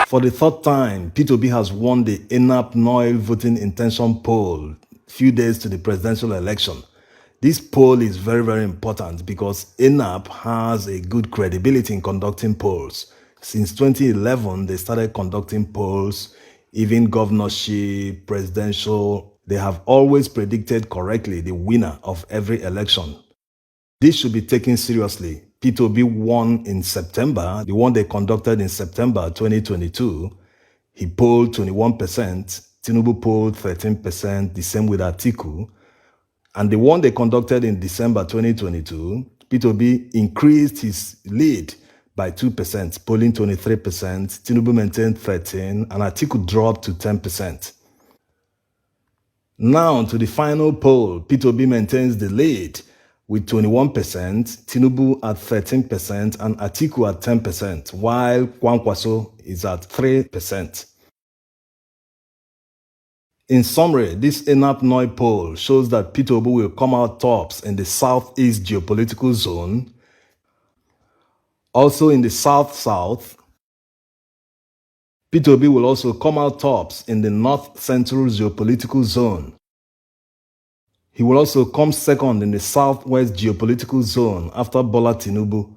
For the third time, P2B has won the ENAP NOIL voting intention poll few days to the presidential election. This poll is very, very important because ENAP has a good credibility in conducting polls. Since 2011, they started conducting polls, even governorship, presidential. They have always predicted correctly the winner of every election. This should be taken seriously. P2B won in September, the one they conducted in September 2022. He polled 21%, Tinubu polled 13%, the same with Atiku. And the one they conducted in December 2022, P2B increased his lead by 2%, polling 23%, Tinubu maintained 13%, and Atiku dropped to 10%. Now to the final poll, P2B maintains the lead with 21%, Tinubu at 13%, and Atiku at 10%, while Kwankwaso is at 3%. In summary, this ENAP NOI poll shows that P2B will come out tops in the Southeast geopolitical zone, also in the South-South. P2B will also come out tops in the North-Central geopolitical zone. He will also come second in the Southwest geopolitical zone after Bola Tinubu.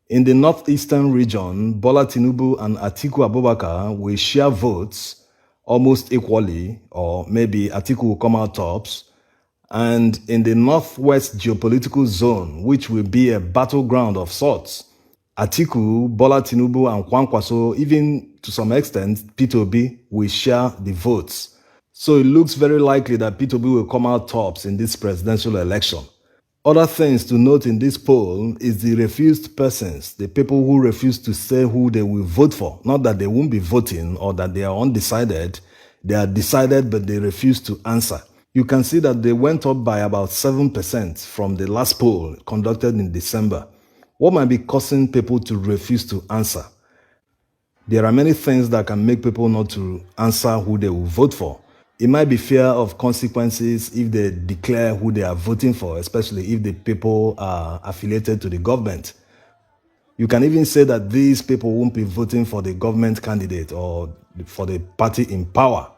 In the Northeastern region, Bola Tinubu and Atiku Abubakar will share votes almost equally, or maybe Atiku will come out tops. And in the Northwest geopolitical zone, which will be a battleground of sorts, Atiku, Bola Tinubu, and Kwankwaso, even to some extent, P2B will share the votes. So it looks very likely that P2B will come out tops in this presidential election. Other things to note in this poll is the refused persons, the people who refuse to say who they will vote for. Not that they won't be voting or that they are undecided. They are decided, but they refuse to answer. You can see that they went up by about 7% from the last poll conducted in December. What might be causing people to refuse to answer? There are many things that can make people not to answer who they will vote for. It might be fear of consequences if they declare who they are voting for, especially if the people are affiliated to the government. You can even say that these people won't be voting for the government candidate or for the party in power,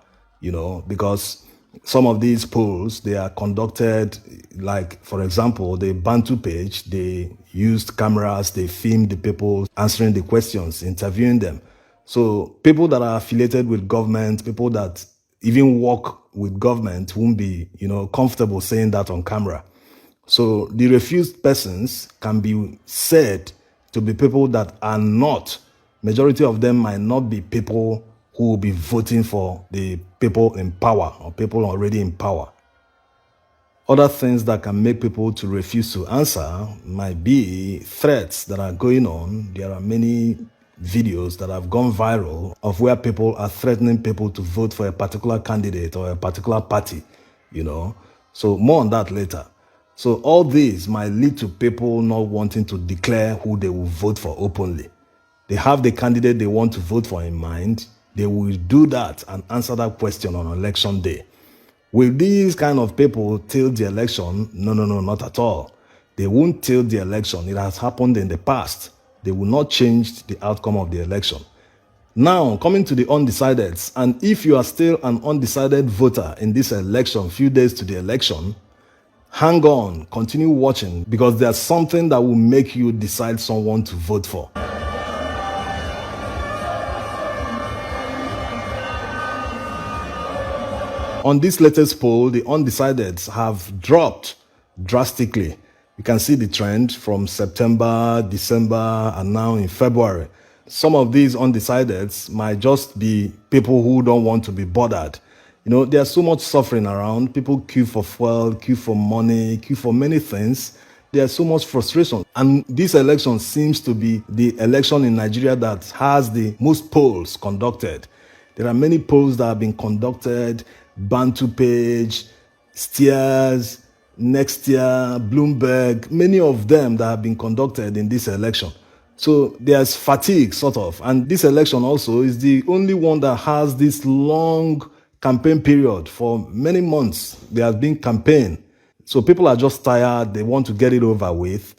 because some of these polls, they are conducted, like, for example, the Bantu page, they used cameras, they filmed the people answering the questions, interviewing them. So people that are affiliated with government, people that even work with government won't be, comfortable saying that on camera. So the refused persons can be said to be people that are not, majority of them might not be people who will be voting for the people in power or people already in power. Other things that can make people to refuse to answer might be threats that are going on. There are many videos that have gone viral of where people are threatening people to vote for a particular candidate or a particular party, So more on that later. So all these might lead to people not wanting to declare who they will vote for openly. They have the candidate they want to vote for in mind. They will do that and answer that question on election day. Will these kind of people tilt the election? No, not at all. They won't tilt the election. It has happened in the past. They will not change the outcome of the election. Now, coming to the undecideds, and if you are still an undecided voter in this election, few days to the election, hang on, continue watching, because there's something that will make you decide someone to vote for. On this latest poll, the undecideds have dropped drastically. You can see the trend from September, December, and now in February. Some of these undecideds might just be people who don't want to be bothered. There's so much suffering around. People queue for fuel, queue for money, queue for many things. There's so much frustration. And this election seems to be the election in Nigeria that has the most polls conducted. There are many polls that have been conducted, Bantu page, Steers, Next Year, Bloomberg, many of them that have been conducted in this election. So there's fatigue, sort of. And this election also is the only one that has this long campaign period. For many months, there has been campaign. So people are just tired. They want to get it over with.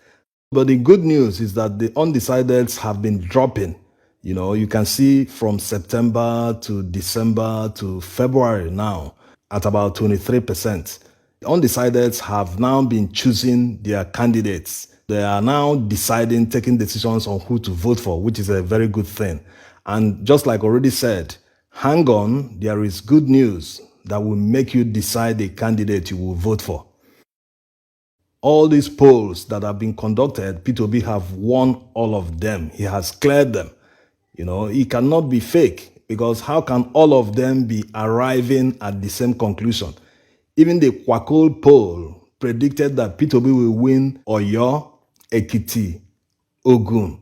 But the good news is that the undecideds have been dropping. You know, you can see from September to December to February now at about 23%. Undecideds have now been choosing their candidates. They are now deciding, taking decisions on who to vote for, which is a very good thing. And just like already said, hang on, there is good news that will make you decide the candidate you will vote for. All these polls that have been conducted, Peter Obi have won all of them. He has cleared them. You know, he cannot be fake, because how can all of them be arriving at the same conclusion? Even the Kwakol poll predicted that Peter Obi will win Oyo, Ekiti, Ogun,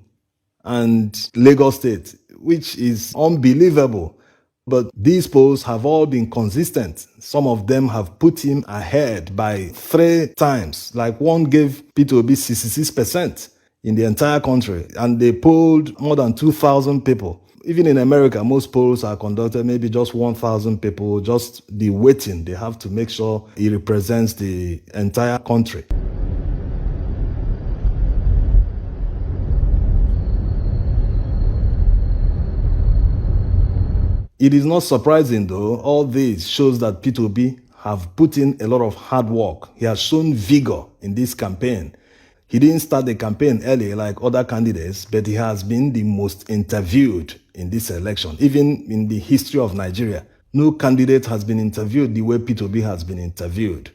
and Lagos State, which is unbelievable. But these polls have all been consistent. Some of them have put him ahead by 3 times. Like one gave Peter Obi 66% in the entire country, and they polled more than 2,000 people. Even in America, most polls are conducted maybe just 1,000 people, just the weighting. They have to make sure he represents the entire country. It is not surprising though. All this shows that Peter Obi have put in a lot of hard work. He has shown vigor in this campaign. He didn't start the campaign early like other candidates, but he has been the most interviewed in this election. Even in the history of Nigeria, no candidate has been interviewed the way Peter Obi has been interviewed.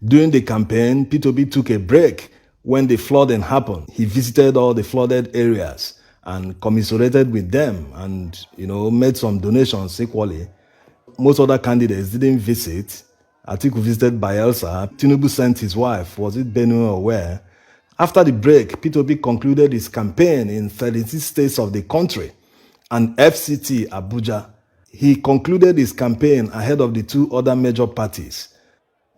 During the campaign, Peter Obi took a break when the flooding happened. He visited all the flooded areas and commiserated with them and, made some donations equally. Most other candidates didn't visit. Atiku visited Bayelsa. Tinubu sent his wife, was it Benue or where? After the break, Peter Obi concluded his campaign in 36 states of the country and FCT Abuja. He concluded his campaign ahead of the 2 other major parties.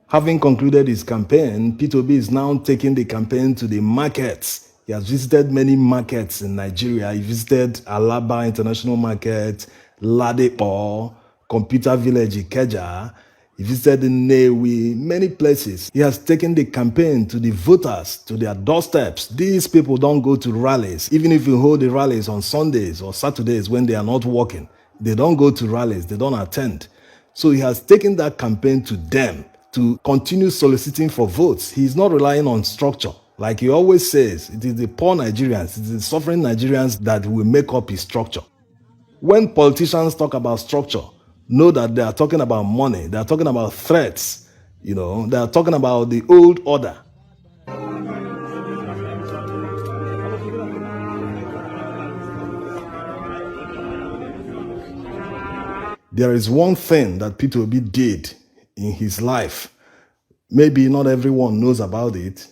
Having concluded his campaign, Peter Obi is now taking the campaign to the markets. He has visited many markets in Nigeria. He visited Alaba International Market, Ladepo, Computer Village Ikeja. He visited Nnewi, many places. He has taken the campaign to the voters, to their doorsteps. These people don't go to rallies. Even if you hold the rallies on Sundays or Saturdays when they are not working, they don't go to rallies, they don't attend. So he has taken that campaign to them to continue soliciting for votes. He is not relying on structure. Like he always says, it is the poor Nigerians, it is the suffering Nigerians that will make up his structure. When politicians talk about structure, know that they are talking about money, they are talking about threats, they are talking about the old order. There is one thing that Peter Obi did in his life. Maybe not everyone knows about it.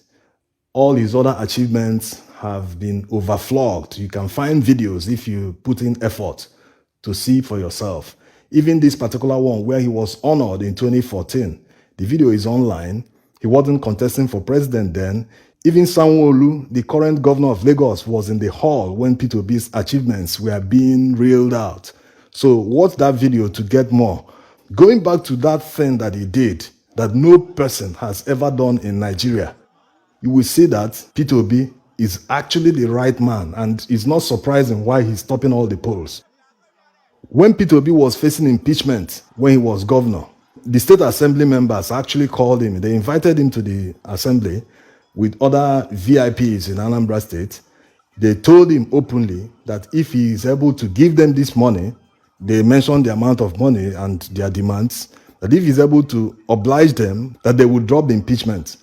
All his other achievements have been overflogged. You can find videos if you put in effort to see for yourself. Even this particular one where he was honored in 2014, the video is online. He wasn't contesting for president then. Even Sanwo-Olu, the current governor of Lagos, was in the hall when Peter Obi's achievements were being reeled out. So watch that video to get more. Going back to that thing that he did, that no person has ever done in Nigeria, you will see that Peter Obi is actually the right man, and it's not surprising why he's topping all the polls. When Peter Obi was facing impeachment when he was governor, the state assembly members actually called him. They invited him to the assembly with other VIPs in Anambra State. They told him openly that if he is able to give them this money, they mentioned the amount of money and their demands, that if he's able to oblige them, that they would drop the impeachment.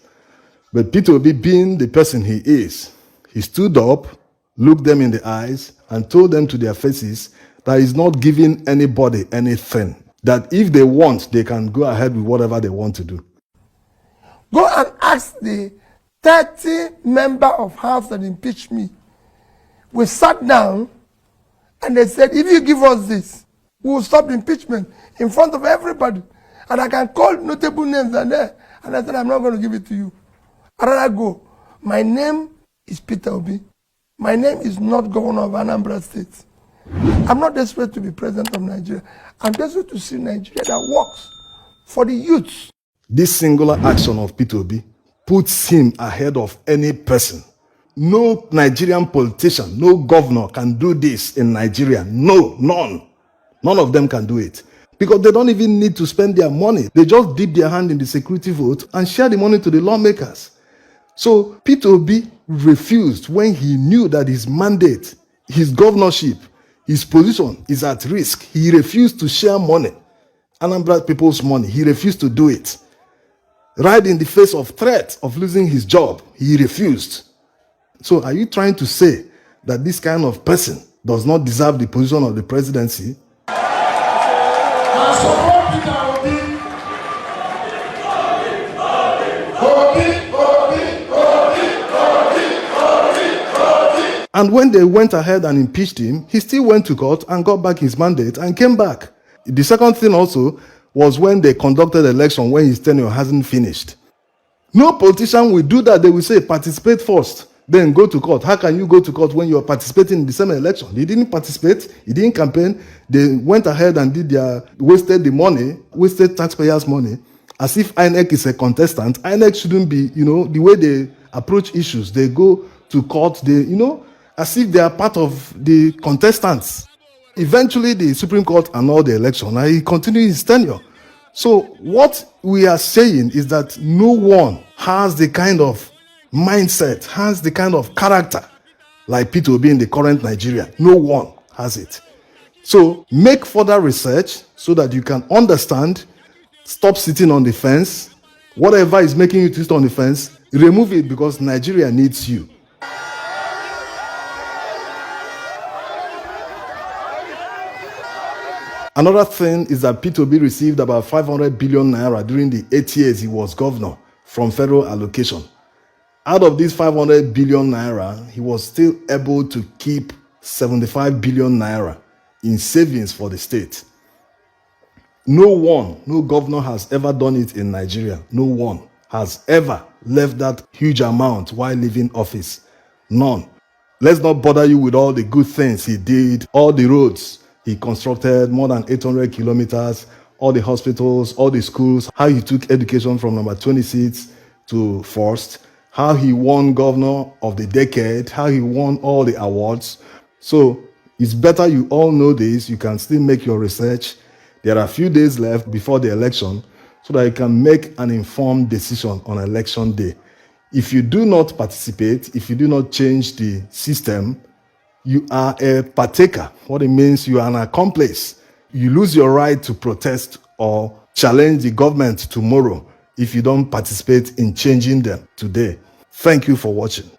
But Peter Obi, being the person he is, he stood up, looked them in the eyes, and told them to their faces that he's not giving anybody anything. That if they want, they can go ahead with whatever they want to do. Go and ask the 30 member of House that impeached me. We sat down and they said, if you give us this, we will stop the impeachment in front of everybody. And I can call notable names and there. And I said, I'm not going to give it to you. I'd rather go. My name is Peter Obi. My name is not Governor of Anambra State. I'm not desperate to be president of Nigeria. I'm desperate to see Nigeria that works for the youth. This singular action of Peter Obi puts him ahead of any person. No Nigerian politician, no governor can do this in Nigeria. No, none. None of them can do it. Because they don't even need to spend their money. They just dip their hand in the security vote and share the money to the lawmakers. So Peter Obi refused when he knew that his mandate, his governorship, his position is at risk. He refused to share money, Anambra people's money. He refused to do it. Right in the face of threat of losing his job, he refused. So are you trying to say that this kind of person does not deserve the position of the presidency? And when they went ahead and impeached him, he still went to court and got back his mandate and came back. The second thing also was when they conducted election when his tenure hasn't finished. No politician will do that. They will say, participate first, then go to court. How can you go to court when you are participating in the same election? He didn't participate. He didn't campaign. They went ahead and wasted the money, wasted taxpayers' money, as if INEC is a contestant. INEC shouldn't be, the way they approach issues. They go to court, as if they are part of the contestants. Eventually, the Supreme Court annulled the election and he continued his tenure. So what we are saying is that no one has the kind of mindset, has the kind of character like Peter Obi in the current Nigeria. No one has it. So make further research so that you can understand. Stop sitting on the fence. Whatever is making you sit on the fence, remove it, because Nigeria needs you. Another thing is that Peter Obi received about 500 billion naira during the 8 years he was governor from federal allocation. Out of these 500 billion naira, he was still able to keep 75 billion naira in savings for the state. No governor has ever done it in Nigeria. No one has ever left that huge amount while leaving office. None. Let's not bother you with all the good things he did, all the roads he constructed, more than 800 kilometers, all the hospitals, all the schools, how he took education from number 26 to first, how he won governor of the decade, how he won all the awards. So it's better you all know this. You can still make your research. There are a few days left before the election so that you can make an informed decision on election day. If you do not participate, if you do not change the system, you are a partaker. What it means, you are an accomplice. You lose your right to protest or challenge the government tomorrow if you don't participate in changing them today. Thank you for watching.